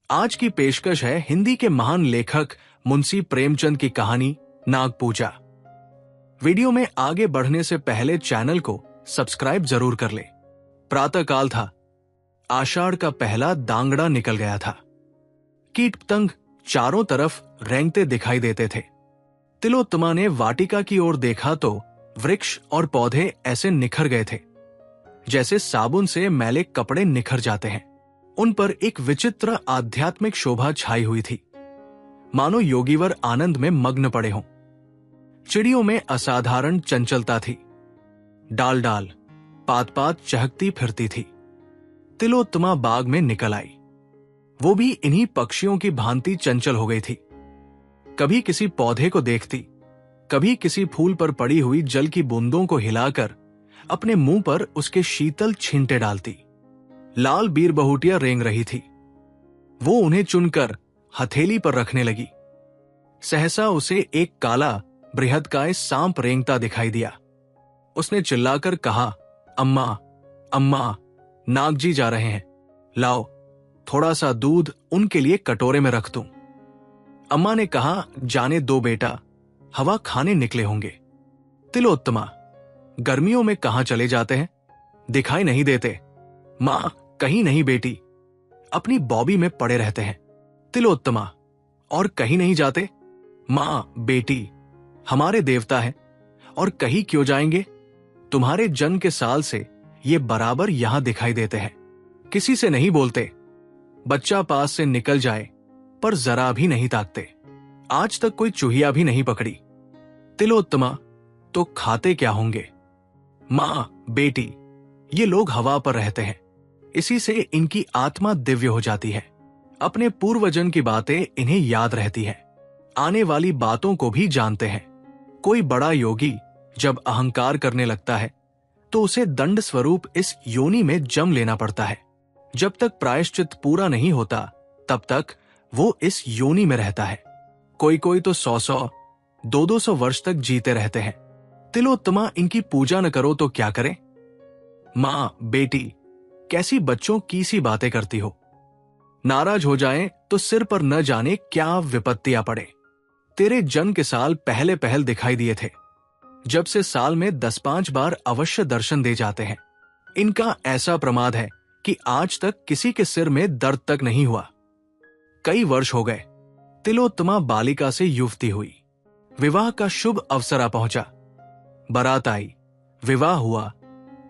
आज की पेशकश है हिंदी के महान लेखक मुंशी प्रेमचंद की कहानी नागपूजा। वीडियो में आगे बढ़ने से पहले चैनल को सब्सक्राइब जरूर कर ले। प्रातःकाल था। आषाढ़ का पहला दांगड़ा निकल गया था। कीट पतंग चारों तरफ रेंगते दिखाई देते थे। तिलोत्तमा ने वाटिका की ओर देखा तो वृक्ष और पौधे ऐसे निखर गए थे जैसे साबुन से मैले कपड़े निखर जाते हैं। उन पर एक विचित्र आध्यात्मिक शोभा छाई हुई थी, मानो योगीवर आनंद में मग्न पड़े हों। चिड़ियों में असाधारण चंचलता थी। डाल डाल, पात पात चहकती फिरती थी। तिलोत्तमा बाग में निकल आई। वो भी इन्हीं पक्षियों की भांति चंचल हो गई थी। कभी किसी पौधे को देखती, कभी किसी फूल पर पड़ी हुई जल की बूंदों को हिलाकर अपने मुंह पर उसके शीतल छींटे डालती। लाल बीर बहुटिया रेंग रही थी। वो उन्हें चुनकर हथेली पर रखने लगी। सहसा उसे एक काला बृहदकाय सांप रेंगता दिखाई दिया। उसने चिल्लाकर कहा, अम्मा अम्मा, नागजी जा रहे हैं, लाओ थोड़ा सा दूध उनके लिए कटोरे में रख दूं। अम्मा ने कहा, जाने दो बेटा, हवा खाने निकले होंगे। तिलोत्तमा, गर्मियों में कहां चले जाते हैं, दिखाई नहीं देते। मां, कहीं नहीं बेटी, अपनी बॉबी में पड़े रहते हैं। तिलोत्तमा, और कहीं नहीं जाते? मां, बेटी, हमारे देवता हैं और कहीं क्यों जाएंगे? तुम्हारे जन्म के साल से ये बराबर यहां दिखाई देते हैं। किसी से नहीं बोलते। बच्चा पास से निकल जाए पर जरा भी नहीं ताकते। आज तक कोई चूहिया भी नहीं पकड़ी। तिलोत्तमा, तो खाते क्या होंगे? मां, बेटी, ये लोग हवा पर रहते हैं, इसी से इनकी आत्मा दिव्य हो जाती है। अपने पूर्वजन्म की बातें इन्हें याद रहती है। आने वाली बातों को भी जानते हैं। कोई बड़ा योगी जब अहंकार करने लगता है तो उसे दंड स्वरूप इस योनि में जम लेना पड़ता है। जब तक प्रायश्चित पूरा नहीं होता तब तक वो इस योनि में रहता है। कोई कोई तो 100-100, 200-200 वर्ष तक जीते रहते हैं। तिलोत्तमा, इनकी पूजा न करो तो क्या करें? मां, बेटी, कैसी बच्चों की सी बातें करती हो। नाराज हो जाएं तो सिर पर न जाने क्या विपत्तियां पड़े। तेरे जन्म के साल पहले पहल दिखाई दिए थे, जब से साल में 10-5 बार अवश्य दर्शन दे जाते हैं। इनका ऐसा प्रमाद है कि आज तक किसी के सिर में दर्द तक नहीं हुआ। कई वर्ष हो गए। तिलोत्तमा बालिका से युवती हुई। विवाह का शुभ अवसर आ पहुंचा। बारात आई, विवाह हुआ।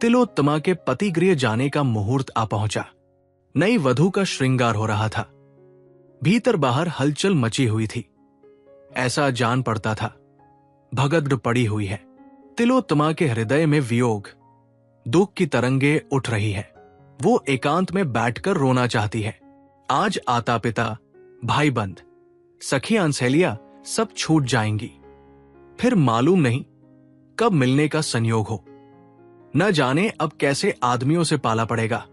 तिलोत्तमा के पति गृह जाने का मुहूर्त आ पहुंचा। नई वधू का श्रृंगार हो रहा था। भीतर बाहर हलचल मची हुई थी। ऐसा जान पड़ता था भगदड़ पड़ी हुई है। तिलोत्तमा के हृदय में वियोग, दुख की तरंगे उठ रही है। वो एकांत में बैठकर रोना चाहती है। आज आता पिता, भाई बंद, सखियां सहेलियां सब छूट जाएंगी। फिर मालूम नहीं कब मिलने का संयोग हो। न जाने अब कैसे आदमियों से पाला पड़ेगा।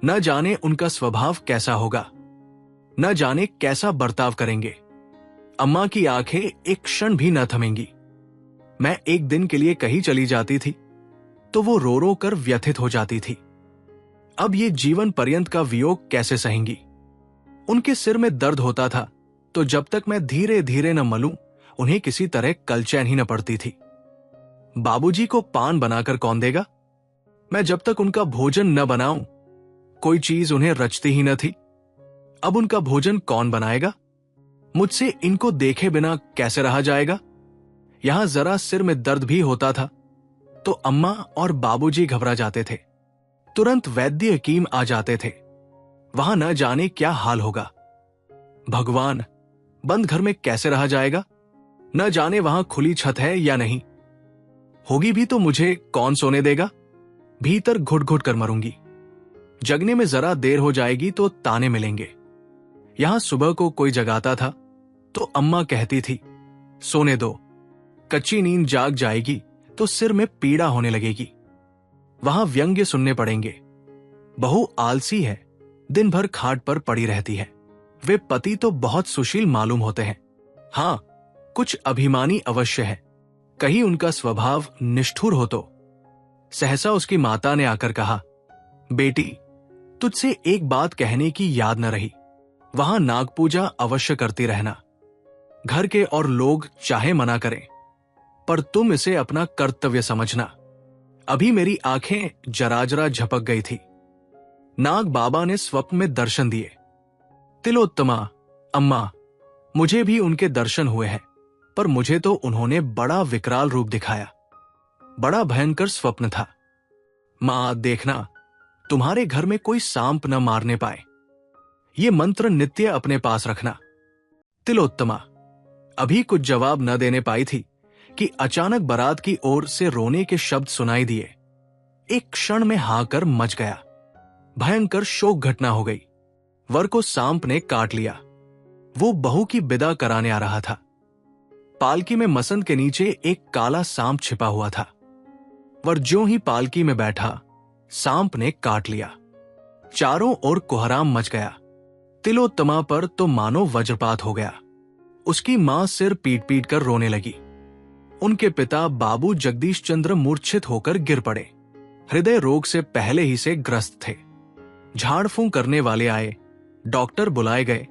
न जाने उनका स्वभाव कैसा होगा। न जाने कैसा बर्ताव करेंगे। अम्मा की आंखें एक क्षण भी न थमेंगी। मैं एक दिन के लिए कहीं चली जाती थी तो वो रो रो कर व्यथित हो जाती थी। अब ये जीवन पर्यंत का वियोग कैसे सहेंगी? उनके सिर में दर्द होता था तो जब तक मैं धीरे धीरे न मलूं, उन्हें किसी तरह कलचैन ही न पड़ती थी। बाबूजी को पान बनाकर कौन देगा? मैं जब तक उनका भोजन न बनाऊं, कोई चीज उन्हें रचती ही न थी। अब उनका भोजन कौन बनाएगा? मुझसे इनको देखे बिना कैसे रहा जाएगा? यहां जरा सिर में दर्द भी होता था तो अम्मा और बाबूजी घबरा जाते थे। तुरंत वैद्य हकीम आ जाते थे। वहां न जाने क्या हाल होगा। भगवान, बंद घर में कैसे रहा जाएगा? न जाने वहां खुली छत है या नहीं। होगी भी तो मुझे कौन सोने देगा? भीतर घुट घुट कर मरूंगी। जगने में जरा देर हो जाएगी तो ताने मिलेंगे। यहां सुबह को कोई जगाता था तो अम्मा कहती थी, सोने दो, कच्ची नींद जाग जाएगी तो सिर में पीड़ा होने लगेगी। वहां व्यंग्य सुनने पड़ेंगे। बहू आलसी है, दिन भर खाट पर पड़ी रहती है। वे पति तो बहुत सुशील मालूम होते हैं। हां, कुछ अभिमानी अवश्य है। कहीं उनका स्वभाव निष्ठुर हो तो। सहसा उसकी माता ने आकर कहा, बेटी, तुझसे एक बात कहने की याद न रही। वहां नाग पूजा अवश्य करती रहना। घर के और लोग चाहे मना करें, पर तुम इसे अपना कर्तव्य समझना। अभी मेरी आंखें जराजरा झपक गई थी। नाग बाबा ने स्वप्न में दर्शन दिए। तिलोत्तमा, अम्मा, मुझे भी उनके दर्शन हुए हैं, पर मुझे तो उन्होंने बड़ा विकराल रूप दिखाया। बड़ा भयंकर स्वप्न था। मां, देखना, तुम्हारे घर में कोई सांप न मारने पाए। ये मंत्र नित्य अपने पास रखना। तिलोत्तमा अभी कुछ जवाब न देने पाई थी कि अचानक बारात की ओर से रोने के शब्द सुनाई दिए। एक क्षण में हाकर मच गया। भयंकर शोक घटना हो गई। वर को सांप ने काट लिया। वो बहू की विदा कराने आ रहा था। पालकी में मसंद के नीचे एक काला सांप छिपा हुआ था। वर ज्यों ही पालकी में बैठा, सांप ने काट लिया। चारों ओर कोहराम मच गया। तिलोत्तमा पर तो मानो वज्रपात हो गया। उसकी मां सिर पीट पीट कर रोने लगी। उनके पिता बाबू जगदीश चंद्र मूर्छित होकर गिर पड़े। हृदय रोग से पहले ही से ग्रस्त थे। झाड़ फूंक करने वाले आए, डॉक्टर बुलाए गए,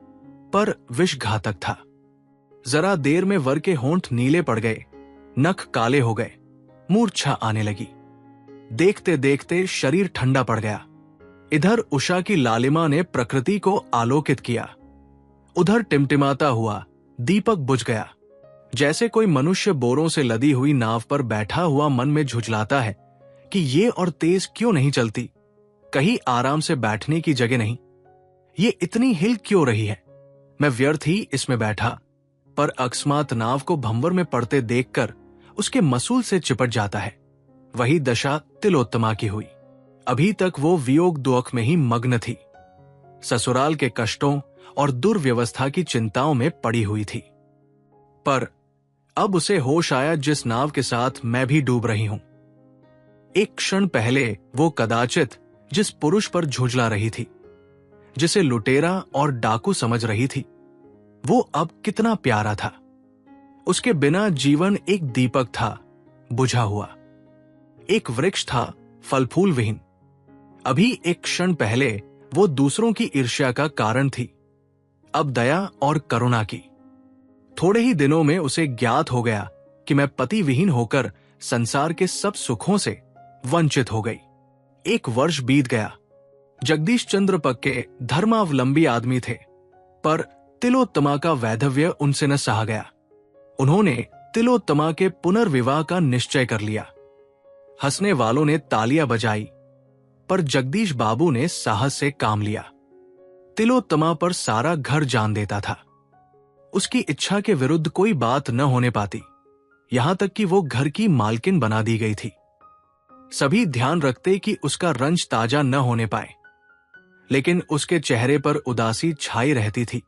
पर विष घातक था। जरा देर में वर के होंठ नीले पड़ गए, नख काले हो गए, मूर्छा आने लगी। देखते देखते शरीर ठंडा पड़ गया। इधर उषा की लालिमा ने प्रकृति को आलोकित किया, उधर टिमटिमाता हुआ दीपक बुझ गया। जैसे कोई मनुष्य बोरों से लदी हुई नाव पर बैठा हुआ मन में झुझलाता है कि ये और तेज क्यों नहीं चलती, कहीं आराम से बैठने की जगह नहीं, ये इतनी हिल क्यों रही है, मैं व्यर्थ ही इसमें बैठा। पर अकस्मात नाव को भंवर में पड़ते देखकर उसके मसूल से चिपट जाता है। वही दशा तिलोत्तमा की हुई। अभी तक वो वियोग दुख में ही मग्न थी। ससुराल के कष्टों और दुर्व्यवस्था की चिंताओं में पड़ी हुई थी। पर अब उसे होश आया जिस नाव के साथ मैं भी डूब रही हूं। एक क्षण पहले वो कदाचित जिस पुरुष पर झुंझला रही थी, जिसे लुटेरा और डाकू समझ रही थी, वो अब कितना प्यारा था। उसके बिना जीवन एक दीपक था, बुझा हुआ। एक वृक्ष था, फल फूल विहीन। अभी एक क्षण पहले वो दूसरों की ईर्ष्या का कारण थी, अब दया और करुणा की। थोड़े ही दिनों में उसे ज्ञात हो गया कि मैं पति विहीन होकर संसार के सब सुखों से वंचित हो गई। एक वर्ष बीत गया। जगदीश चंद्र पक्के धर्मावलंबी आदमी थे, पर तिलोत्तमा का वैधव्य उनसे न सहा गया। उन्होंने तिलोत्तमा के पुनर्विवाह का निश्चय कर लिया। हंसने वालों ने तालियां बजाई, पर जगदीश बाबू ने साहस से काम लिया। तिलोत्तमा पर सारा घर जान देता था। उसकी इच्छा के विरुद्ध कोई बात न होने पाती, यहां तक कि वो घर की मालकिन बना दी गई थी। सभी ध्यान रखते कि उसका रंज ताजा न होने पाए, लेकिन उसके चेहरे पर उदासी छाई रहती थी,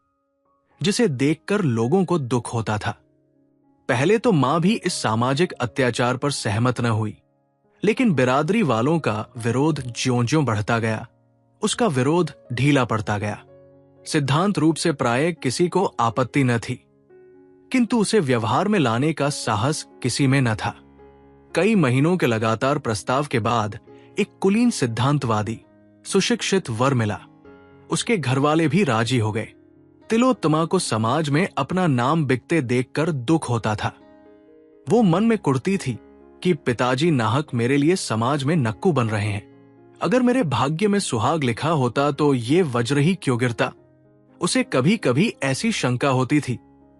जिसे देखकर लोगों को दुख होता था। पहले तो मां भी इस सामाजिक अत्याचार पर सहमत न हुई, लेकिन बिरादरी वालों का विरोध ज्यों-ज्यों बढ़ता गया, उसका विरोध ढीला पड़ता गया। सिद्धांत रूप से प्राय किसी को आपत्ति न थी, किंतु उसे व्यवहार में लाने का साहस किसी में न था। कई महीनों के लगातार प्रस्ताव के बाद एक कुलीन सिद्धांतवादी सुशिक्षित वर मिला। उसके घरवाले भी राजी हो गए। तिलोत्तमा को समाज में अपना नाम बिकते देखकर दुख होता था। वो मन में कुढ़ती थी कि पिताजी नाहक मेरे लिए समाज में नक्कू बन रहे हैं। अगर मेरे भाग्य में सुहाग लिखा होता तो ये वज्र ही क्यों गिरता। उसे कभी कभी ऐसी शंका होती थी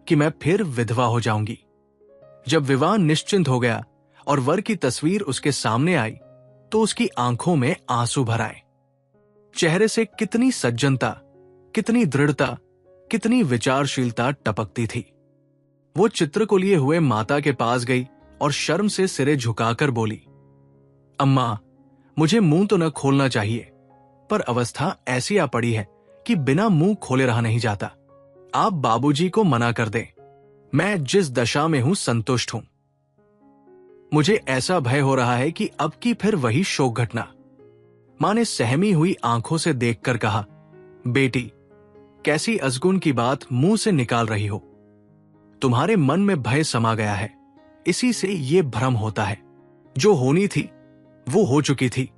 कि मैं फिर विधवा हो जाऊंगी। जब विवाह निश्चिंत हो गया और वर की तस्वीर उसके सामने आई तो उसकी आंखों में आंसू भर आए। चेहरे से कितनी सज्जनता, कितनी दृढ़ता, कितनी विचारशीलता टपकती थी। वो चित्र को लिए हुए माता के पास गई और शर्म से सिरे झुकाकर बोली, अम्मा, मुझे मुंह तो न खोलना चाहिए, पर अवस्था ऐसी आ पड़ी है कि बिना मुंह खोले रहा नहीं जाता। आप बाबूजी को मना कर दें। मैं जिस दशा में हूं संतुष्ट हूं। मुझे ऐसा भय हो रहा है कि अब की फिर वही शोक घटना। मां ने सहमी हुई आंखों से देखकर कहा, बेटी, कैसी अजगुन की बात मुंह से निकाल रही हो। तुम्हारे मन में भय समा गया है, इसी से ये भ्रम होता है। जो होनी थी वो हो चुकी थी।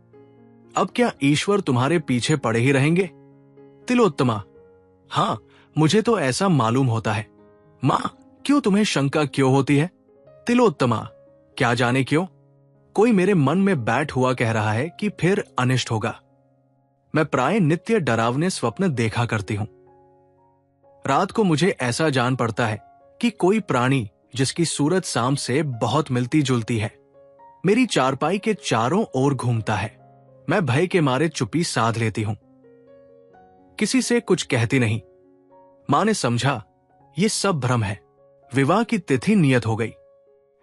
अब क्या ईश्वर तुम्हारे पीछे पड़े ही रहेंगे? तिलोत्तमा, हाँ, मुझे तो ऐसा मालूम होता है। माँ, क्यों तुम्हें शंका क्यों होती है? तिलोत्तमा, क्या जाने क्यों? कोई मेरे मन में बैठ हुआ कह रहा है कि फिर अनिष्ट होगा। मैं प्राय नित्य डरावने स्वप्न देखा करती हूं। रात को मुझे ऐसा जान पड़ता है कि कोई प्राणी जिसकी सूरत सांप से बहुत मिलती जुलती है मेरी चारपाई के चारों ओर घूमता है। मैं भय के मारे चुप्पी साध लेती हूं, किसी से कुछ कहती नहीं। मां ने समझा ये सब भ्रम है, विवाह की तिथि नियत हो गई।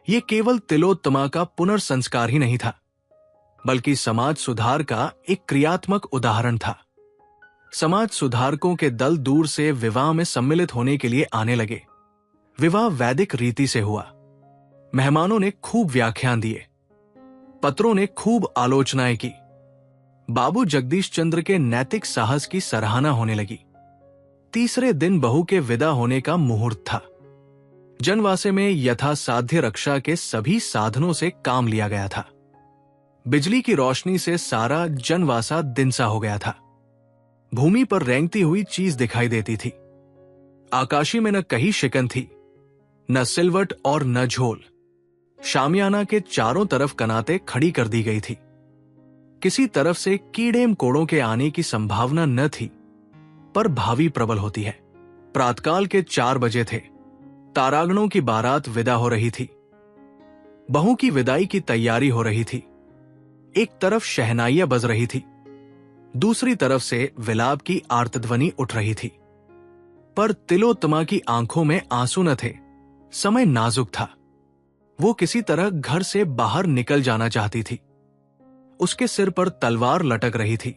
ये केवल तिलोत्तमा का पुनर्संस्कार ही नहीं था, बल्कि समाज सुधार का एक क्रियात्मक उदाहरण था। समाज सुधारकों के दल दूर से विवाह में सम्मिलित होने के लिए आने लगे। विवाह वैदिक रीति से हुआ। मेहमानों ने खूब व्याख्यान दिए, पत्रों ने खूब आलोचनाएं की। बाबू जगदीश चंद्र के नैतिक साहस की सराहना होने लगी। तीसरे दिन बहू के विदा होने का मुहूर्त था। जनवासे में यथासाध्य रक्षा के सभी साधनों से काम लिया गया था। बिजली की रोशनी से सारा जनवासा दिनसा हो गया था। भूमि पर रेंगती हुई चीज दिखाई देती थी। आकाशी में न कहीं शिकन थी, न सिलवट और न झोल। शामियाना के चारों तरफ कनाते खड़ी कर दी गई थी। किसी तरफ से कीड़े मकोड़ों के आने की संभावना न थी, पर भावी प्रबल होती है। प्रातकाल के 4 बजे थे। तारागणों की बारात विदा हो रही थी। बहू की विदाई की तैयारी हो रही थी। एक तरफ शहनाइयां बज रही थी, दूसरी तरफ से विलाप की आर्तध्वनि उठ रही थी। पर तिलोत्तमा की आंखों में आंसू न थे। समय नाजुक था। वो किसी तरह घर से बाहर निकल जाना चाहती थी। उसके सिर पर तलवार लटक रही थी।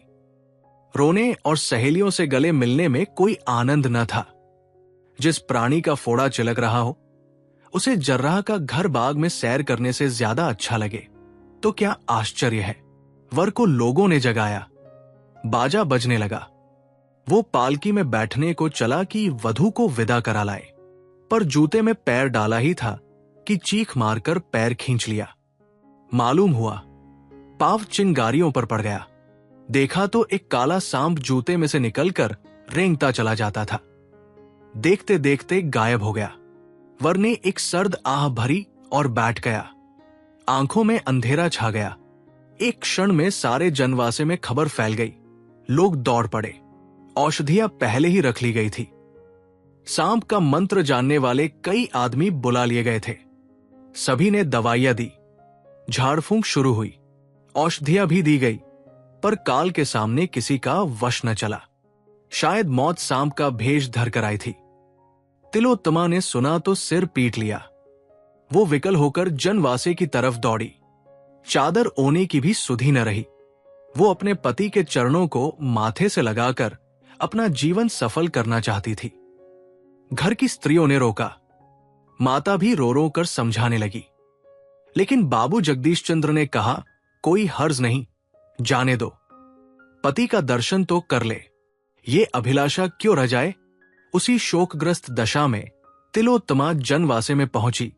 रोने और सहेलियों से गले मिलने में कोई आनंद न था। जिस प्राणी का फोड़ा चिलक रहा हो, उसे जर्राह का घर बाग में सैर करने से ज्यादा अच्छा लगे तो क्या आश्चर्य है। वर को लोगों ने जगाया। बाजा बजने लगा। वो पालकी में बैठने को चला कि वधू को विदा करा लाए, पर जूते में पैर डाला ही था कि चीख मारकर पैर खींच लिया। मालूम हुआ पाव चिंगारियों पर पड़ गया। देखा तो एक काला सांप जूते में से निकलकर रेंगता चला जाता था। देखते देखते गायब हो गया। वर ने एक सर्द आह भरी और बैठ गया। आंखों में अंधेरा छा गया। एक क्षण में सारे जनवासे में खबर फैल गई। लोग दौड़ पड़े। औषधियां पहले ही रख ली गई थी। सांप का मंत्र जानने वाले कई आदमी बुला लिए गए थे। सभी ने दवाइयां दी। झाड़फूंक शुरू हुई। औषधियां भी दी गई, पर काल के सामने किसी का वश न चला। शायद मौत सांप का भेष धरकर आई थी। तिलोत्तमा ने सुना तो सिर पीट लिया। वो विकल होकर जनवासे की तरफ दौड़ी। चादर ओने की भी सुधि न रही। वो अपने पति के चरणों को माथे से लगाकर अपना जीवन सफल करना चाहती थी। घर की स्त्रियों ने रोका। माता भी रो रो कर समझाने लगी, लेकिन बाबू जगदीश चंद्र ने कहा, कोई हर्ज नहीं, जाने दो। पति का दर्शन तो कर ले, ये अभिलाषा क्यों रह जाए। उसी शोकग्रस्त दशा में तिलोत्तमा जनवासे में पहुंची,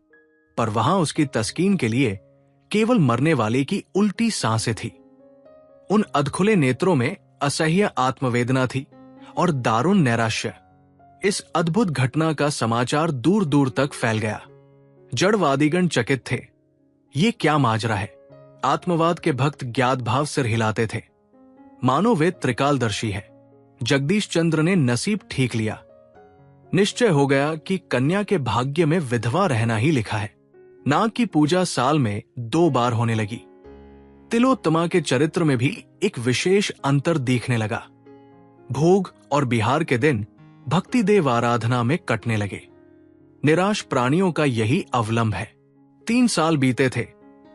पर वहां उसकी तस्कीन के लिए केवल मरने वाले की उल्टी सांसें थी। उन अधखुले नेत्रों में असह्य आत्मवेदना थी और दारुण नैराश्य। इस अद्भुत घटना का समाचार दूर दूर तक फैल गया। जड़वादीगण चकित थे। ये क्या माजरा है। आत्मवाद के भक्त ज्ञात भाव सिर हिलाते थे, मानो वे त्रिकालदर्शी है। जगदीश चंद्र ने नसीब ठीक लिया। निश्चय हो गया कि कन्या के भाग्य में विधवा रहना ही लिखा है। नाग की पूजा साल में 2 बार होने लगी। तिलोत्तमा के चरित्र में भी एक विशेष अंतर दिखने लगा। भोग और बिहार के दिन भक्ति देव आराधना में कटने लगे। निराश प्राणियों का यही अवलंब है। 3 साल बीते थे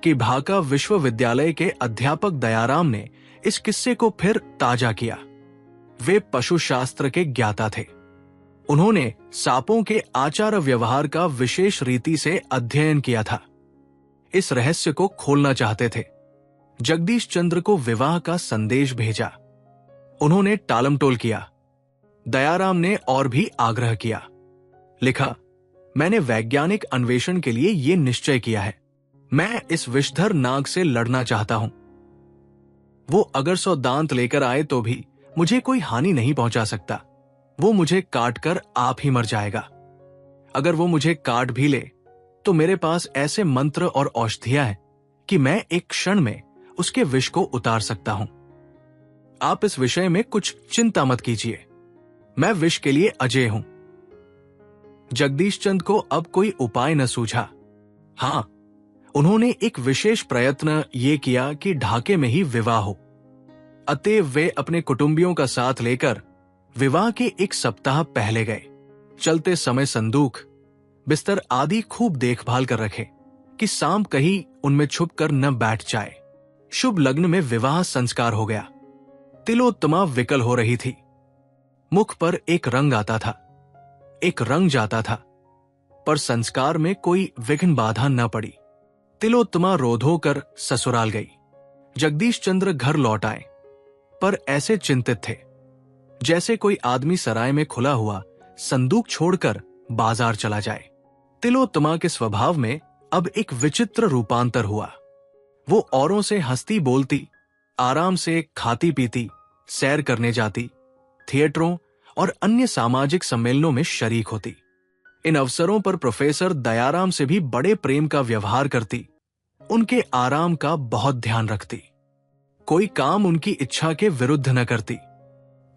कि ढाका विश्वविद्यालय के अध्यापक दयाराम ने इस किस्से को फिर ताजा किया। वे पशुशास्त्र के ज्ञाता थे। उन्होंने सांपों के आचार व्यवहार का विशेष रीति से अध्ययन किया था। इस रहस्य को खोलना चाहते थे। जगदीश चंद्र को विवाह का संदेश भेजा। उन्होंने टालमटोल किया। दयाराम ने और भी आग्रह किया। लिखा, मैंने वैज्ञानिक अन्वेषण के लिए यह निश्चय किया है। मैं इस विषधर नाग से लड़ना चाहता हूं। वो अगर 100 दांत लेकर आए तो भी मुझे कोई हानि नहीं पहुंचा सकता। वो मुझे काट कर आप ही मर जाएगा। अगर वो मुझे काट भी ले तो मेरे पास ऐसे मंत्र और औषधियां हैं कि मैं एक क्षण में उसके विष को उतार सकता हूं। आप इस विषय में कुछ चिंता मत कीजिए, मैं विष के लिए अजेय हूं। जगदीश चंद को अब कोई उपाय न सूझा। हां, उन्होंने एक विशेष प्रयत्न ये किया कि ढाके में ही विवाह हो। अतएव वे अपने कुटुंबियों का साथ लेकर विवाह के एक सप्ताह पहले गए। चलते समय संदूक, बिस्तर आदि खूब देखभाल कर रखे कि सांप कहीं उनमें छुपकर न बैठ जाए। शुभ लग्न में विवाह संस्कार हो गया। तिलोत्तमा विकल हो रही थी। मुख पर एक रंग आता था, एक रंग जाता था, पर संस्कार में कोई विघ्न बाधा न पड़ी। तिलोत्तमा रोध होकर ससुराल गई। जगदीश चंद्र घर लौट आए, पर ऐसे चिंतित थे जैसे कोई आदमी सराय में खुला हुआ संदूक छोड़कर बाजार चला जाए। तिलोत्तमा के स्वभाव में अब एक विचित्र रूपांतर हुआ। वो औरों से हंसती बोलती, आराम से खाती पीती, सैर करने जाती, थिएटरों और अन्य सामाजिक सम्मेलनों में शरीक होती। इन अवसरों पर प्रोफेसर दयाराम से भी बड़े प्रेम का व्यवहार करती, उनके आराम का बहुत ध्यान रखती। कोई काम उनकी इच्छा के विरुद्ध न करती।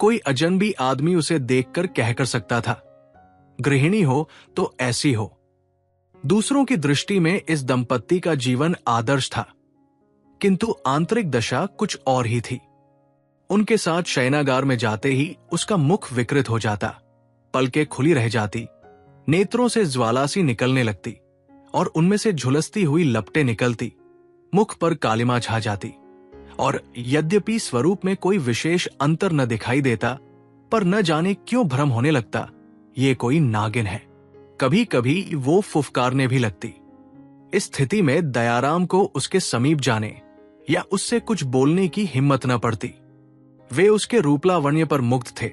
कोई अजनबी आदमी उसे देखकर कहकर सकता था, गृहिणी हो तो ऐसी हो। दूसरों की दृष्टि में इस दंपत्ति का जीवन आदर्श था, किंतु आंतरिक दशा कुछ और ही थी। उनके साथ शयनागार में जाते ही उसका मुख विकृत हो जाता, पलकें खुली रह जाती, नेत्रों से ज्वाला सी निकलने लगती और उनमें से झुलसती हुई लपटें निकलती, मुख पर कालिमा छा जाती। और यद्यपि स्वरूप में कोई विशेष अंतर न दिखाई देता, पर न जाने क्यों भ्रम होने लगता ये कोई नागिन है। कभी कभी वो फुफकारने भी लगती। इस स्थिति में दयाराम को उसके समीप जाने या उससे कुछ बोलने की हिम्मत न पड़ती। वे उसके रूपलावण्य पर मुग्ध थे,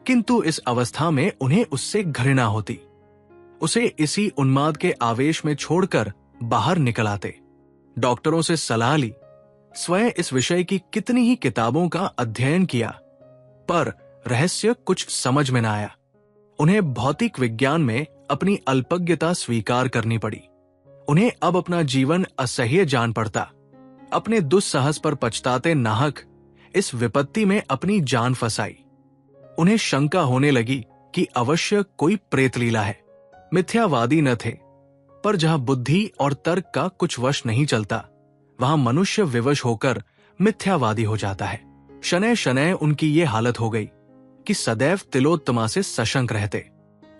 किंतु इस अवस्था में उन्हें उससे घृणा होती। उसे इसी उन्माद के आवेश में छोड़कर बाहर निकल आते। डॉक्टरों से सलाह ली, स्वयं इस विषय की कितनी ही किताबों का अध्ययन किया, पर रहस्य कुछ समझ में न आया। उन्हें भौतिक विज्ञान में अपनी अल्पज्ञता स्वीकार करनी पड़ी। उन्हें अब अपना जीवन असह्य जान पड़ता। अपने दुस्साहस पर पछताते नाहक इस विपत्ति में अपनी जान फंसाई। उन्हें शंका होने लगी कि अवश्य कोई प्रेतलीला है। मिथ्यावादी न थे, पर जहां बुद्धि और तर्क का कुछ वश नहीं चलता, वहां मनुष्य विवश होकर मिथ्यावादी हो जाता है। शनैः शनैः उनकी ये हालत हो गई कि सदैव तिलोत्तमा से सशंक रहते।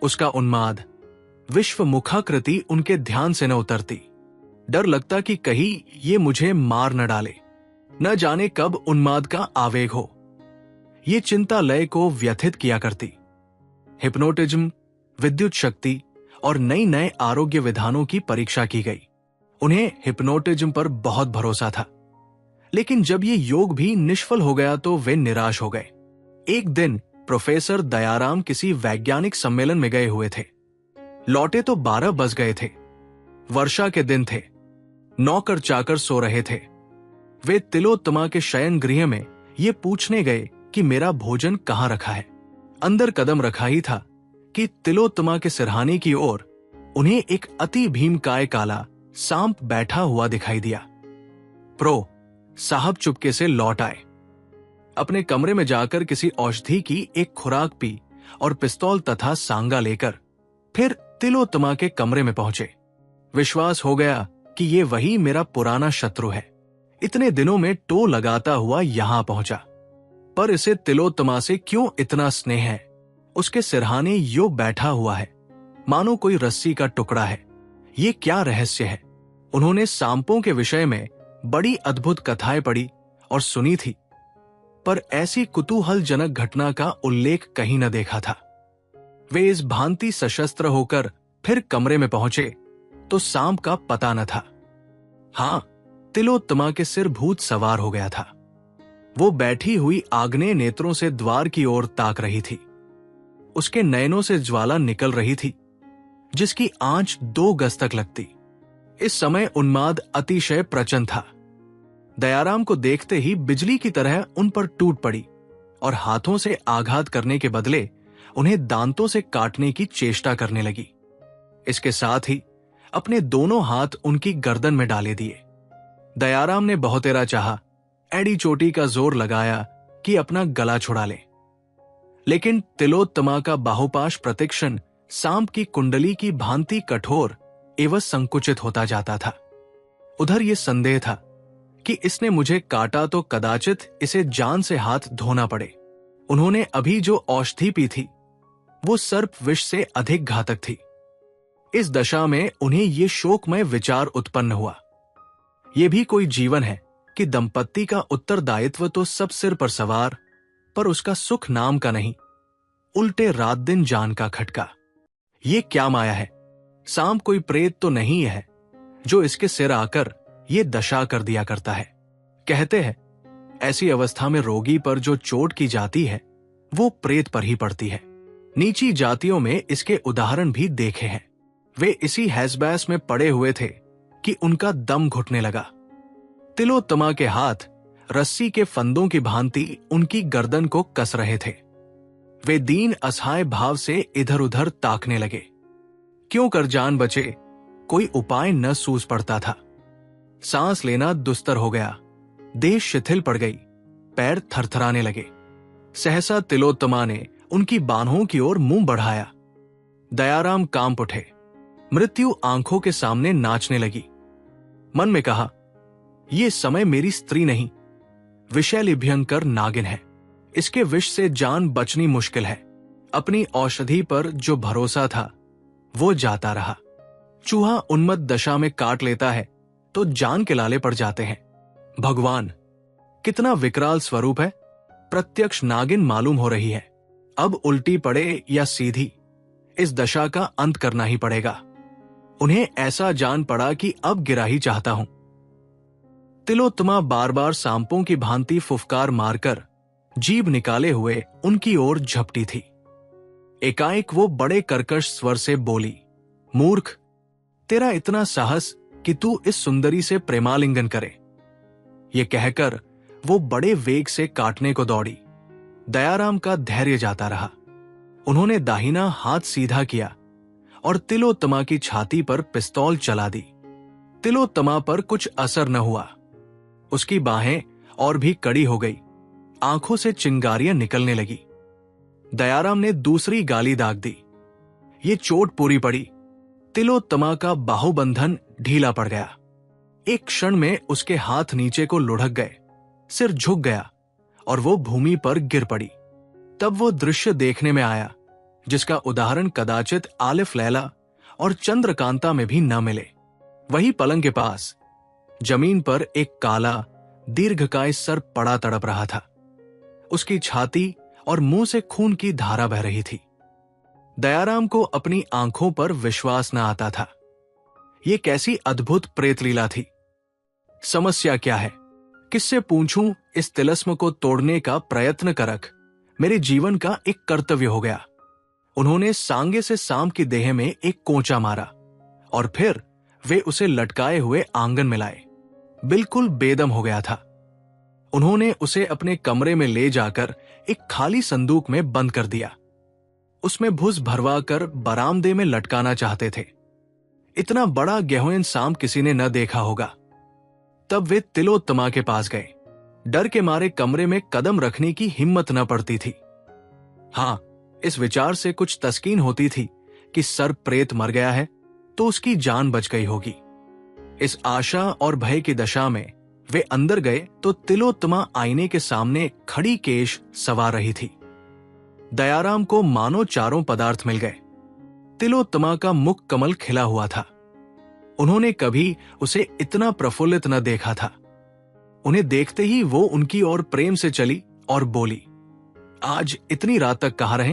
उसका उन्माद, विश्व मुखाकृति उनके ध्यान से न उतरती। डर लगता कि कहीं ये मुझे मार न डाले, न जाने कब उन्माद का आवेग हो। ये चिंता लय को व्यथित किया करती। हिप्नोटिज्म, विद्युत शक्ति और नई नए आरोग्य विधानों की परीक्षा की गई। उन्हें हिप्नोटिज्म पर बहुत भरोसा था, लेकिन जब ये योग भी निष्फल हो गया तो वे निराश हो गए। एक दिन प्रोफेसर दयाराम किसी वैज्ञानिक सम्मेलन में गए हुए थे। लौटे तो 12 बज गए थे। वर्षा के दिन थे। नौकर चाकर सो रहे थे। वे तिलोत्तमा के शयन गृह में ये पूछने गए कि मेरा भोजन कहाँ रखा है। अंदर कदम रखा ही था कि तिलोत्तमा के सिरहाने की ओर उन्हें एक अति भीमकाय काला सांप बैठा हुआ दिखाई दिया। प्रो साहब चुपके से लौट आए। अपने कमरे में जाकर किसी औषधि की एक खुराक पी और पिस्तौल तथा सांगा लेकर फिर तिलोत्तमा के कमरे में पहुंचे। विश्वास हो गया कि ये वही मेरा पुराना शत्रु है। इतने दिनों में टो लगाता हुआ यहां पहुंचा, पर इसे तिलोत्तमा से क्यों इतना स्नेह है। उसके सिरहाने यो बैठा हुआ है, मानो कोई रस्सी का टुकड़ा है। ये क्या रहस्य है। उन्होंने सांपों के विषय में बड़ी अद्भुत कथाएं पढ़ी और सुनी थी, पर ऐसी कुतूहलजनक घटना का उल्लेख कहीं न देखा था। वे इस भांति सशस्त्र होकर फिर कमरे में पहुंचे तो सांप का पता न था। हां, तिलोत्तमा के सिर भूत सवार हो गया था। वो बैठी हुई आग्नेय नेत्रों से द्वार की ओर ताक रही थी। उसके नयनों से ज्वाला निकल रही थी, जिसकी आंच 2 गज तक लगती। इस समय उन्माद अतिशय प्रचंड था। दयाराम को देखते ही बिजली की तरह उन पर टूट पड़ी और हाथों से आघात करने के बदले उन्हें दांतों से काटने की चेष्टा करने लगी। इसके साथ ही अपने दोनों हाथ उनकी गर्दन में डाले दिए। दयाराम ने बहुतेरा चाहा, एड़ी चोटी का जोर लगाया कि अपना गला छुड़ा ले, लेकिन तिलोत्तमा का बाहुपाश प्रतिक्षण सांप की कुंडली की भांति कठोर एवं संकुचित होता जाता था। उधर यह संदेह था कि इसने मुझे काटा तो कदाचित इसे जान से हाथ धोना पड़े। उन्होंने अभी जो औषधि पी थी वो सर्प विष से अधिक घातक थी। इस दशा में उन्हें ये शोकमय विचार उत्पन्न हुआ, ये भी कोई जीवन है कि दंपत्ति का उत्तरदायित्व तो सब सिर पर सवार, पर उसका सुख नाम का नहीं, उल्टे रात दिन जान का खटका। ये क्या माया है? सांप कोई प्रेत तो नहीं है जो इसके सिर आकर ये दशा कर दिया करता है। कहते हैं ऐसी अवस्था में रोगी पर जो चोट की जाती है वो प्रेत पर ही पड़ती है। नीची जातियों में इसके उदाहरण भी देखे हैं। वे इसी हैसबैस में पड़े हुए थे कि उनका दम घुटने लगा। तिलोत्तमा के हाथ रस्सी के फंदों की भांति उनकी गर्दन को कस रहे थे। वे दीन असहाय भाव से इधर उधर ताकने लगे। क्यों कर जान बचे कोई उपाय न सूझ पड़ता था। सांस लेना दुस्तर हो गया, देह शिथिल पड़ गई, पैर थरथराने लगे। सहसा तिलोत्तमा ने उनकी बाहों की ओर मुंह बढ़ाया। दयाराम कांप उठे। मृत्यु आंखों के सामने नाचने लगी। मन में कहा, ये समय मेरी स्त्री नहीं, विषैली भयंकर नागिन है। इसके विष से जान बचनी मुश्किल है। अपनी औषधि पर जो भरोसा था वो जाता रहा। चूहा उन्मत्त दशा में काट लेता है तो जान के लाले पड़ जाते हैं। भगवान, कितना विकराल स्वरूप है। प्रत्यक्ष नागिन मालूम हो रही है। अब उल्टी पड़े या सीधी, इस दशा का अंत करना ही पड़ेगा। उन्हें ऐसा जान पड़ा कि अब गिरा ही चाहता हूं। तिलोत्तमा बार बार सांपों की भांति फुफकार मारकर जीभ निकाले हुए उनकी ओर झपटी थी। एकाएक वो बड़े कर्कश स्वर से बोली, मूर्ख, तेरा इतना साहस कि तू इस सुंदरी से प्रेमालिंगन करे। ये कहकर वो बड़े वेग से काटने को दौड़ी। दयाराम का धैर्य जाता रहा। उन्होंने दाहिना हाथ सीधा किया और तिलोत्तमा की छाती पर पिस्तौल चला दी। तिलोत्तमा पर कुछ असर न हुआ। उसकी बाहें और भी कड़ी हो गई, आंखों से चिंगारियां निकलने लगी। दयाराम ने दूसरी गाली दाग दी। ये चोट पूरी पड़ी। तिलोत्तमा का बाहुबंधन ढीला पड़ गया। एक क्षण में उसके हाथ नीचे को लुढ़क गए, सिर झुक गया और वो भूमि पर गिर पड़ी। तब वो दृश्य देखने में आया जिसका उदाहरण कदाचित आलिफ लैला और चंद्रकांता में भी न मिले। वही पलंग के पास जमीन पर एक काला दीर्घकाय सर्प पड़ा तड़प रहा था। उसकी छाती और मुंह से खून की धारा बह रही थी। दयाराम को अपनी आंखों पर विश्वास न आता था। ये कैसी अद्भुत प्रेतलीला थी। समस्या क्या है, किससे पूछूं? इस तिलस्म को तोड़ने का प्रयत्न करक मेरे जीवन का एक कर्तव्य हो गया। उन्होंने सांगे से सांप की देह में एक कोंचा मारा और फिर वे उसे लटकाए हुए आंगन में लाए। बिल्कुल बेदम हो गया था। उन्होंने उसे अपने कमरे में ले जाकर एक खाली संदूक में बंद कर दिया। उसमें भुस भरवा कर बरामदे में लटकाना चाहते थे। इतना बड़ा गेहूं सांप किसी ने न देखा होगा। तब वे तिलोत्तमा के पास गए। डर के मारे कमरे में कदम रखने की हिम्मत न पड़ती थी। हां, इस विचार से कुछ तस्कीन होती थी कि सर्प प्रेत मर गया है तो उसकी जान बच गई होगी। इस आशा और भय की दशा में वे अंदर गए तो तिलोत्तमा आईने के सामने खड़ी केश सवार रही थी। दयाराम को मानो चारों पदार्थ मिल गए। तिलोत्तमा का मुख कमल खिला हुआ था। उन्होंने कभी उसे इतना प्रफुल्लित न देखा था। उन्हें देखते ही वो उनकी ओर प्रेम से चली और बोली, आज इतनी रात तक कहाँ रहे?